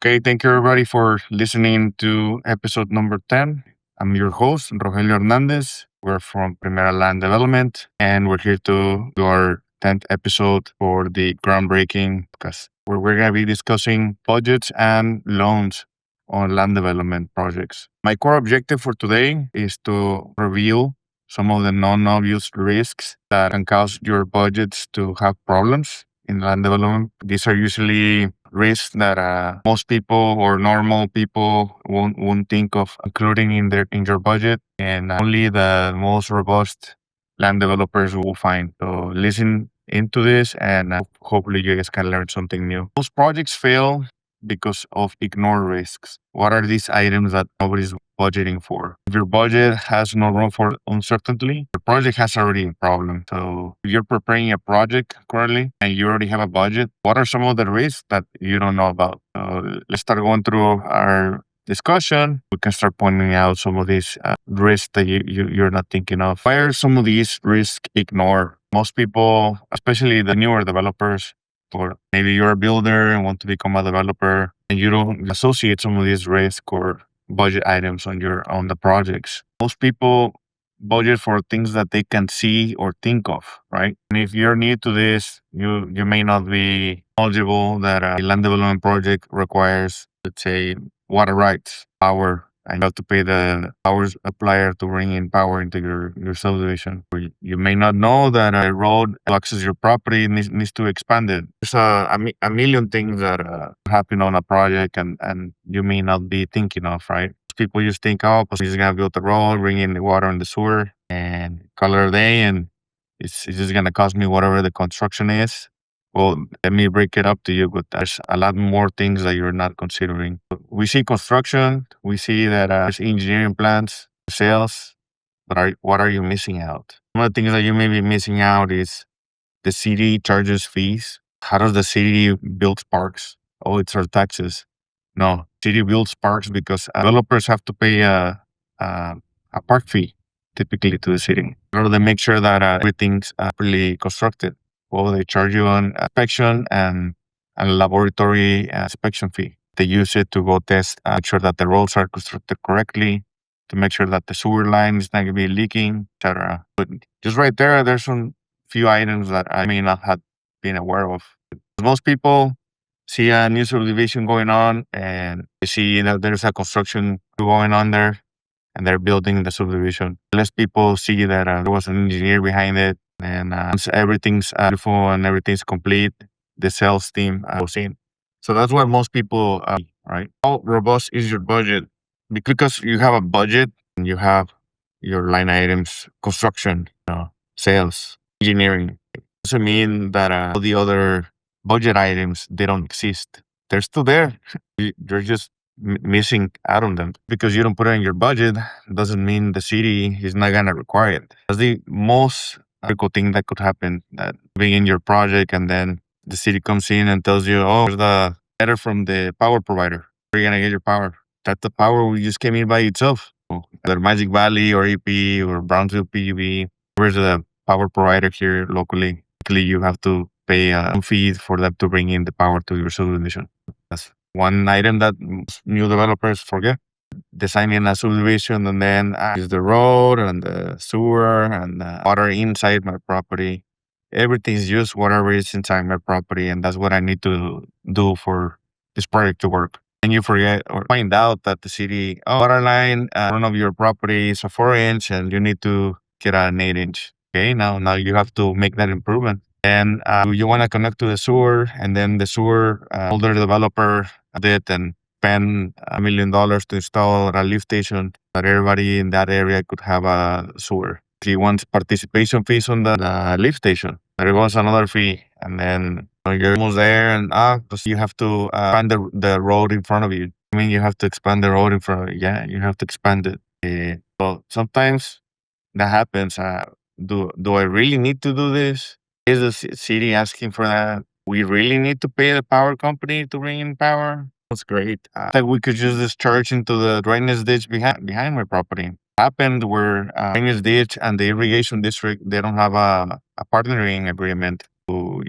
Okay, thank you everybody for listening to episode number 10. I'm your host, Rogelio Hernandez. We're from Primera Land Development, and we're here to do our 10th episode for the groundbreaking podcast, where we're going to be discussing budgets and loans on land development projects. My core objective for today is to reveal some of the non-obvious risks that can cause your budgets to have problems in land development. These are usually risks that most people or normal people won't think of including in your budget, and only the most robust land developers will find. So listen into this, and hopefully you guys can learn something new. Most projects fail because of ignored risks. What are these items that nobody's budgeting for? If your budget has no room for uncertainty, the project has already a problem. So if you're preparing a project currently and you already have a budget, what are some of the risks that you don't know about? Let's start going through our discussion. We can start pointing out some of these risks that you're not thinking of. Why are some of these risks ignored? Most people, especially the newer developers, or maybe you're a builder and want to become a developer, and you don't associate some of these risk or budget items on the projects. Most people budget for things that they can see or think of, right? And if you're new to this, you may not be knowledgeable that a land development project requires, let's say, water rights, power, and you have to pay the power supplier to bring in power into your subdivision. Or you may not know that a road access your property needs to expand it. There's a million things that happen on a project, and you may not be thinking of, right? People just think, oh, pues he's gonna build the road, bring in the water and the sewer, and call it a day, and it's just gonna cost me whatever the construction is. Well, let me break it up to you, but there's a lot more things that you're not considering. We see construction, we see that there's engineering plans, sales, but what are you missing out? One of the things that you may be missing out is the city charges fees. How does the city build parks? Oh, it's our taxes. No, city builds parks because developers have to pay a, a park fee typically to the city in order to make sure that everything's properly constructed. Well, they charge you an inspection and a laboratory inspection fee. They use it to go test, make sure that the roads are constructed correctly, to make sure that the sewer line is not going to be leaking, etc. But just right there, there's some few items that I may not have been aware of. Most people see a new subdivision going on and they see that there's a construction going on there and they're building the subdivision. Less people see that there was an engineer behind it, and once everything's beautiful and everything's complete, the sales team goes in. So that's what most people, right? How robust is your budget? Because you have a budget and you have your line items, construction, sales, engineering. Doesn't mean that all the other budget items, they don't exist. They're still there. You're just missing out on them because you don't put it in your budget. Doesn't mean the city is not gonna require it. That's the most critical thing that could happen. That being in your project and then the city comes in and tells you, "Oh, here's the letter from the power provider. Where are you gonna get your power?" That the power just came in by itself. Either Magic Valley or EP or Brownsville PUB. Where's the power provider here locally? You have to pay a fee for them to bring in the power to your subdivision. That's one item that new developers forget. Designing a subdivision and then is the road and the sewer and the water inside my property. Everything's just whatever is inside my property, and that's what I need to do for this project to work. And you forget or find out that the city water line front of your property is a 4 inch, and you need to get an 8 inch. Okay, now you have to make that improvement. And you want to connect to the sewer, and then the sewer older developer did and spend $1 million to install a lift station that everybody in that area could have a sewer. He wants participation fees on the lift station. There goes another fee, and then you're almost there, and you have to expand the road in front of you. I mean, you have to expand the road in front of you. Yeah, you have to expand it. So sometimes that happens. Do I really need to do this? Is the city asking for that? We really need to pay the power company to bring in power? That's great. That we could just discharge into the drainage ditch behind my property. Happened where drainage ditch and the irrigation district, they don't have a partnering agreement to,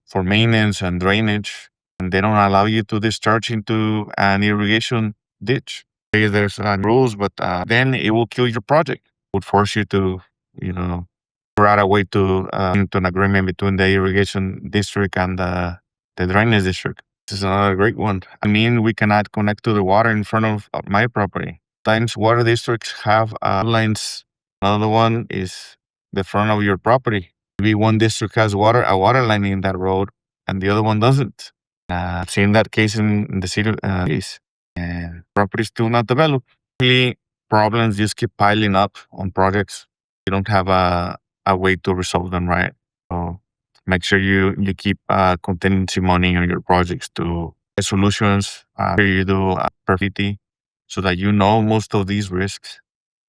for maintenance and drainage. and they don't allow you to discharge into an irrigation ditch. There's rules, but then it will kill your project. It would force you to, you know, figure out a way to into an agreement between the irrigation district and the drainage district. This is another great one. I mean, we cannot connect to the water in front of my property. Times water districts have lines. Another one is the front of your property. Maybe one district has a water line in that road, and the other one doesn't. I've seen that case in the city case, and properties still not developed. Really, problems just keep piling up on projects. You don't have a way to resolve them, right? So make sure you keep contingency money on your projects to get solutions. Sure you do profitability so that you know most of these risks.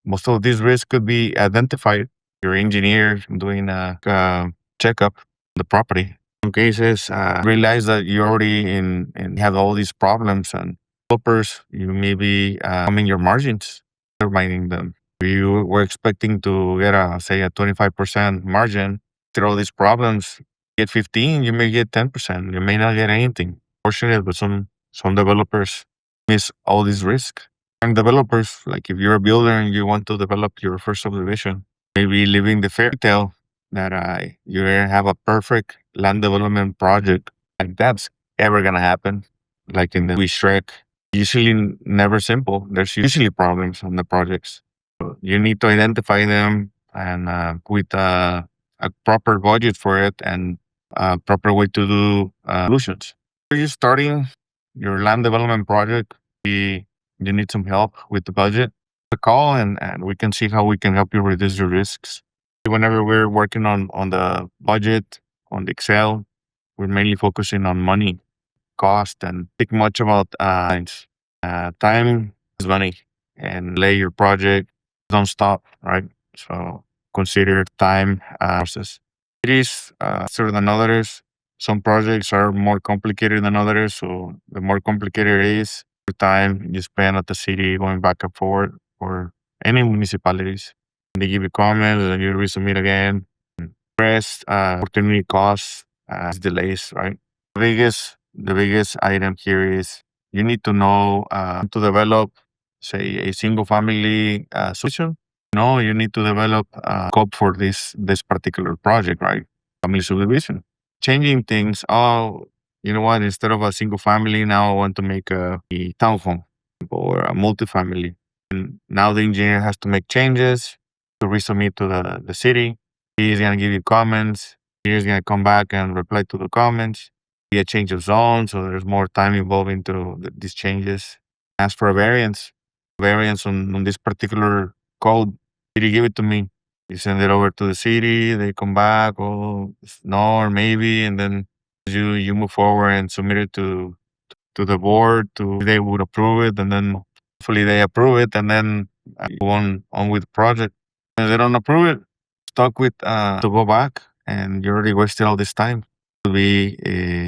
Most of these risks could be identified. Your engineer doing a checkup on the property. In some cases, realize that you already in have all these problems and developers. You may be coming your margins, undermining them. You were expecting to get say a 25% margin. Through all these problems, get 15, you may get 10%. You may not get anything. Fortunate, but some developers miss all these risks. And developers, like if you're a builder and you want to develop your first subdivision, maybe living the fairy tale that you have a perfect land development project, like that's ever gonna happen. Like in the movie Shrek, usually never simple. There's usually problems on the projects. So you need to identify them and with a proper budget for it and a proper way to do solutions. Are you starting your land development project? You need some help with the budget, a call and we can see how we can help you reduce your risks. Whenever we're working on the budget, on the Excel, we're mainly focusing on money, cost, and think much about things. Time is money, and lay your project, don't stop, right? So consider time process. It is faster than others. Some projects are more complicated than others, so the more complicated it is, the time you spend at the city going back and forth or any municipalities. They give you comments and you resubmit again. Stress, opportunity costs, delays, right? The biggest item here is you need to know to develop, say, a single family solution. No, you need to develop a scope for this particular project, right? Family subdivision. Changing things. Oh, you know what? Instead of a single family, now I want to make a townhome or a multifamily. And now the engineer has to make changes to resubmit to the city. He's gonna give you comments. He's gonna come back and reply to the comments. Be a change of zone, so there's more time involved into these changes. Ask for a variance on this particular code. City give it to me. You send it over to the city. They come back. Oh, no, or maybe, and then you move forward and submit it to the board. To they would approve it, and then hopefully they approve it, and then go on with the project. If they don't approve it, stuck with to go back, and you already wasted all this time. It will be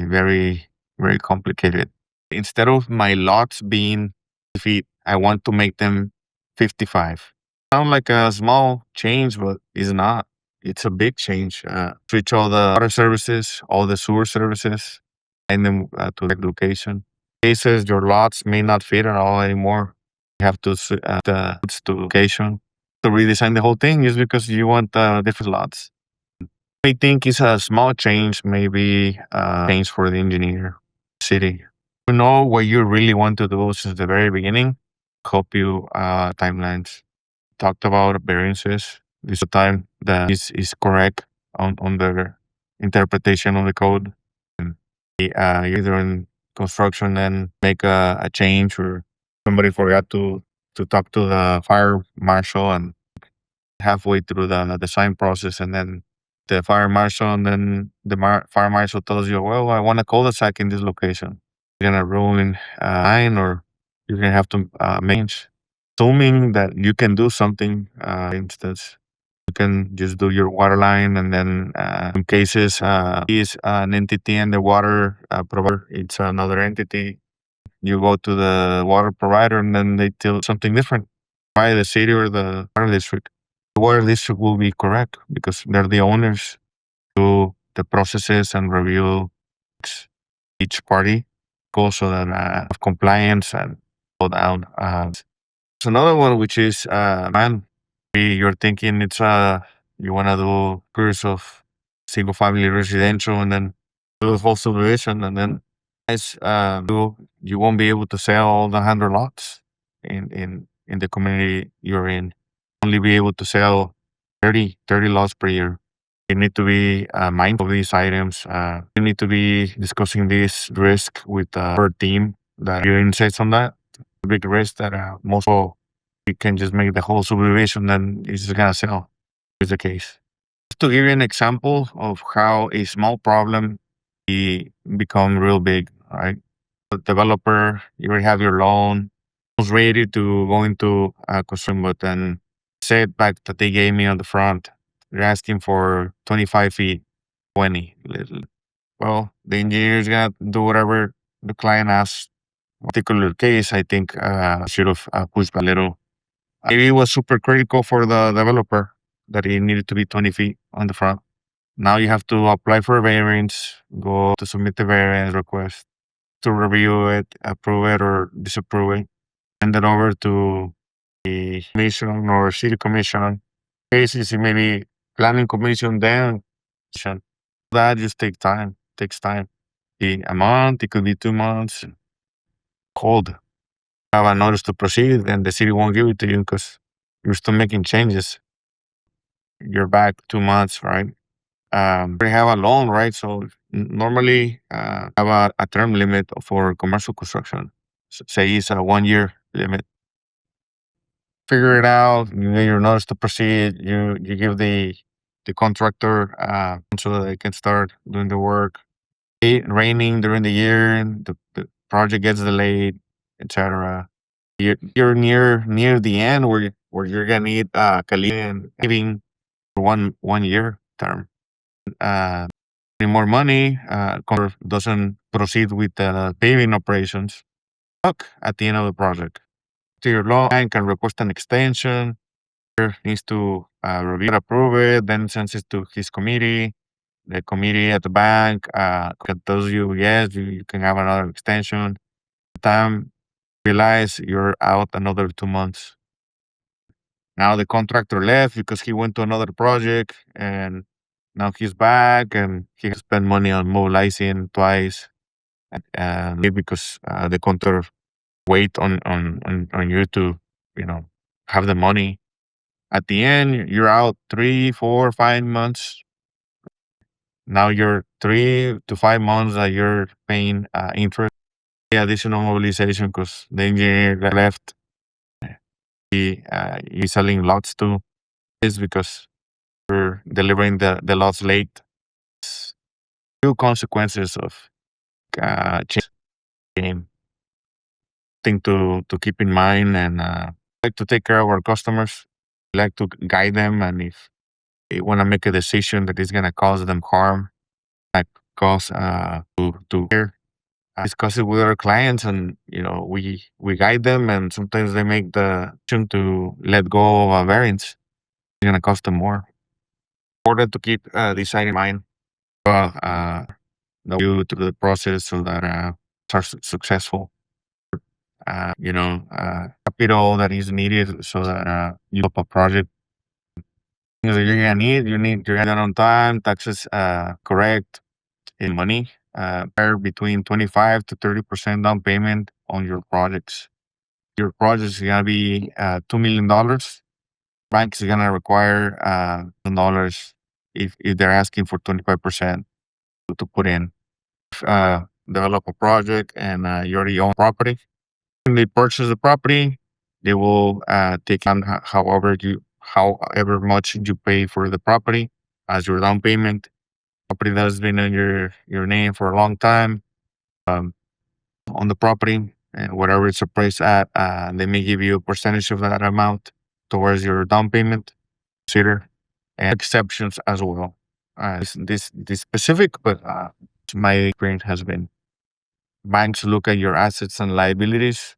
very very complicated. Instead of my lots being feet, I want to make them 55. Sound like a small change, but it's not. It's a big change. Switch all the water services, all the sewer services, and then to the location. Cases your lots may not fit at all anymore. You have to the routes to location to redesign the whole thing just because you want different lots. I think it's a small change, maybe change for the engineer, city. To know what you really want to do since the very beginning, help you timelines. Talked about variances. This is the time that is correct on the interpretation of the code. And either in construction and make a change or somebody forgot to talk to the fire marshal and halfway through the design process and then the fire marshal and then the fire marshal tells you, well, I want a cul-de-sac in this location. You're going to ruin line or you're going to have to change. Assuming that you can do something, for instance, you can just do your water line and then in cases is an entity and the water provider, it's another entity. You go to the water provider and then they tell something different by the city or the water district. The water district will be correct because they're the owners do the processes and review each party. also that of compliance and go down. There's another one which is man, you're thinking it's you want to do course of single family residential and then do the whole subdivision and then guys you won't be able to sell all the 100 lots in the community you're in. Only be able to sell 30 lots per year. You need to be mindful of these items. You need to be discussing this risk with our team that you insights on that. Big risk that most people you can just make the whole subdivision and it's just gonna sell. Is the case. Just to give you an example of how a small problem become real big, right? The developer, you already have your loan, was ready to go into construction, but then setback that they gave me on the front, they're asking for 25 feet, 20. Well, the engineer is gonna do whatever the client asks. Particular case, I think should have pushed back a little. Maybe it was super critical for the developer that it needed to be 20 feet on the front. Now you have to apply for a variance, go to submit the variance request to review it, approve it or disapprove it, send it over to the commission or city commission. Cases it may be planning commission, then commission. That just takes time. A month, it could be 2 months. Cold. Have a notice to proceed, and the city won't give it to you because you're still making changes. You're back 2 months, right? We have a loan, right? So normally have a term limit for commercial construction. Say it's a 1 year limit. Figure it out. You get your notice to proceed. You give the contractor so that they can start doing the work. Raining during the year, and the project gets delayed, etc. You're near the end where you're gonna need and giving for one year term. Uh, Any more money, contractor doesn't proceed with the paving operations. Look at the end of the project. To your law and can request an extension. Needs to review it, approve it, then sends it to his committee. The committee at the bank tells you yes, you can have another extension. Time realize you're out another 2 months. Now the contractor left because he went to another project and now he's back and he spent money on mobilizing twice. Because the contractor wait on you to, you know, have the money. At the end, you're out 3, 4, 5 months. Now you're 3 to 5 months that you're paying interest. The additional mobilization because the engineer that left, he's selling lots too. Is because we're delivering the lots late. Few consequences of change game. Thing to keep in mind and like to take care of our customers. We like to guide them, and if they want to make a decision that is going to cause them harm, like cause to care, discuss it with our clients, and we guide them, and sometimes they make the decision to let go of a variance. It's going to cost them more. Important to keep this in mind. You through the process so that are successful. Capital that is needed so that you up a project. Things that you're gonna need, you need to get it on time, taxes correct, in money. Between 25 to 30% down payment on your projects. Your project is gonna be $2 million. Bank is gonna require $1 if they're asking for 25% to put in. Develop a project and you already own property. When they purchase the property, they will take on however much you pay for the property as your down payment. Property that has been in your name for a long time um, on the property, and whatever it's appraised at, they may give you a percentage of that amount towards your down payment. Consider and exceptions as well. This specific, but my experience has been banks look at your assets and liabilities.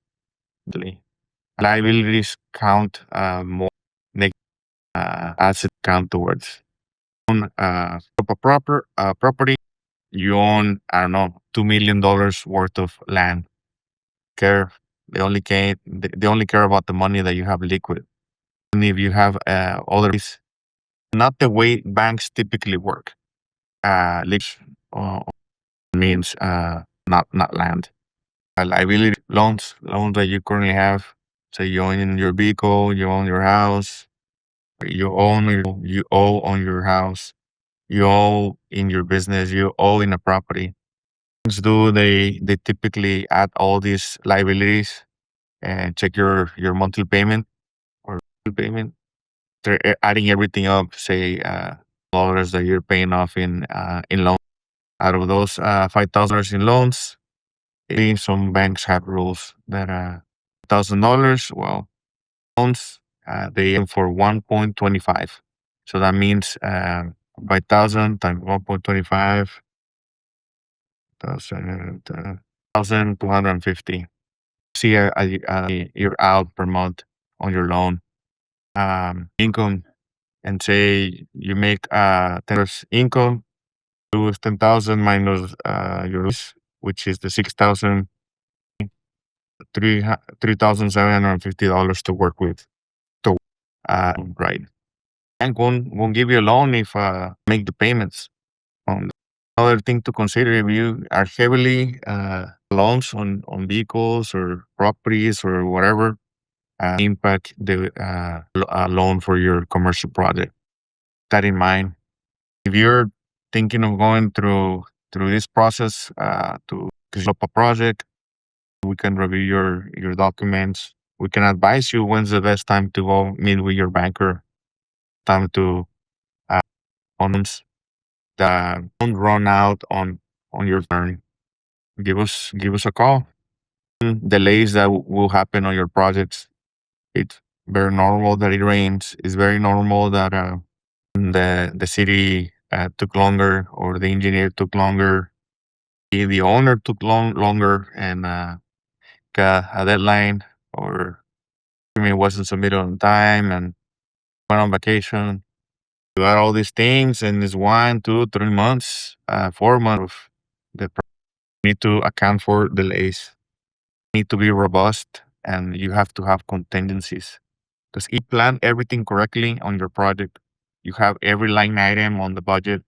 Liabilities count more than assets count towards. Own a property, you own, I don't know, $2 million worth of land. Care they only care about the money that you have liquid. And if you have other, not the way banks typically work. Uh, means not land. Liability loans that you currently have. Say you own your vehicle, you own your house, you owe on your house, you owe in your business, you owe in a property. Banks do they typically add all these liabilities and check your monthly payment or payment. They're adding everything up. Say dollars that you're paying off in loans. Out of those $5,000 in loans, some banks have rules that $1,000, well, loans they aim for 1.25. So that means by 1,000 times 1.25, 1,250. See, you're out per month on your loan income, and say you make $10 income, lose 10,000 minus your loss, which is the 6,000. $3,750 to work with. To right. Bank won't give you a loan if make the payments. Another thing to consider, if you are heavily loans on vehicles or properties or whatever, impact the loan for your commercial project. That in mind. If you're thinking of going through this process to develop a project, we can review your documents. We can advise you when's the best time to go meet with your banker. Time to funds that don't run out on your turn. Give us a call. Delays that will happen on your projects. It's very normal that it rains. It's very normal that the city took longer, or the engineer took longer. The owner took longer and got a deadline, or it wasn't submitted on time and went on vacation. You got all these things, and it's 1, 2, 3 months, 4 months of the need to account for delays. Need to be robust, and you have to have contingencies. Because if you plan everything correctly on your project, you have every line item on the budget,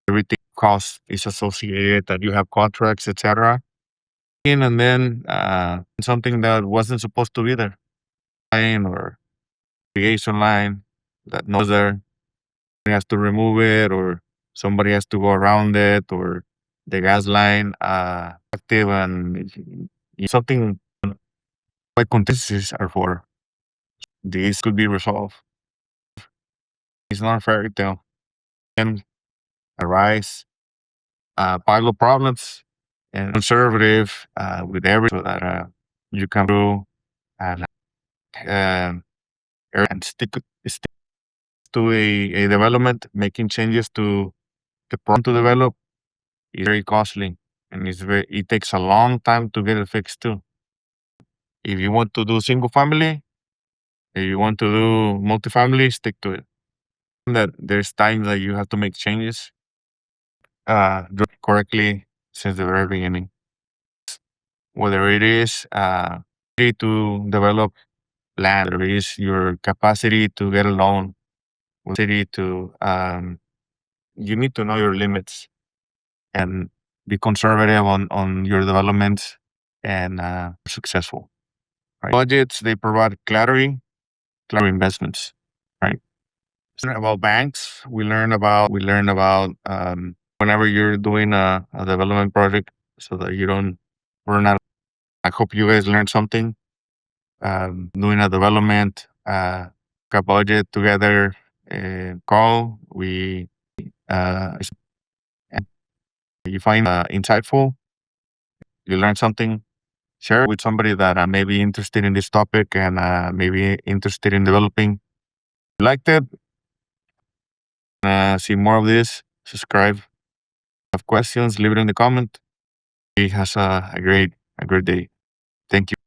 everything cost is associated, that you have contracts, etc. And then something that wasn't supposed to be there, line or irrigation line that knows there, has to remove it, or somebody has to go around it, or the gas line active, and something like contingencies are for. These could be resolved. It's not a fairy tale. And arise pile of problems, and conservative with everything, so that you come through and um, and stick to a development. Making changes to the problem to develop is very costly, and it takes a long time to get it fixed too. If you want to do single family, if you want to do multifamily, stick to it. That there's times that you have to make changes, do it correctly since the very beginning. Whether it is to develop land, or it is your capacity to get a loan, city to you need to know your limits and be conservative on your developments, and successful. Right? Budgets, they provide clarity investments. Right. Learn about banks. We learn about whenever you're doing a development project, so that you don't run out. I hope you guys learned something. Doing a development, a budget together, call. Uh, you find insightful, you learn something, share it with somebody that may be interested in this topic, and maybe interested in developing. If you liked it, see more of this, subscribe. Have questions, leave it in the comment. He has a great day. Thank you.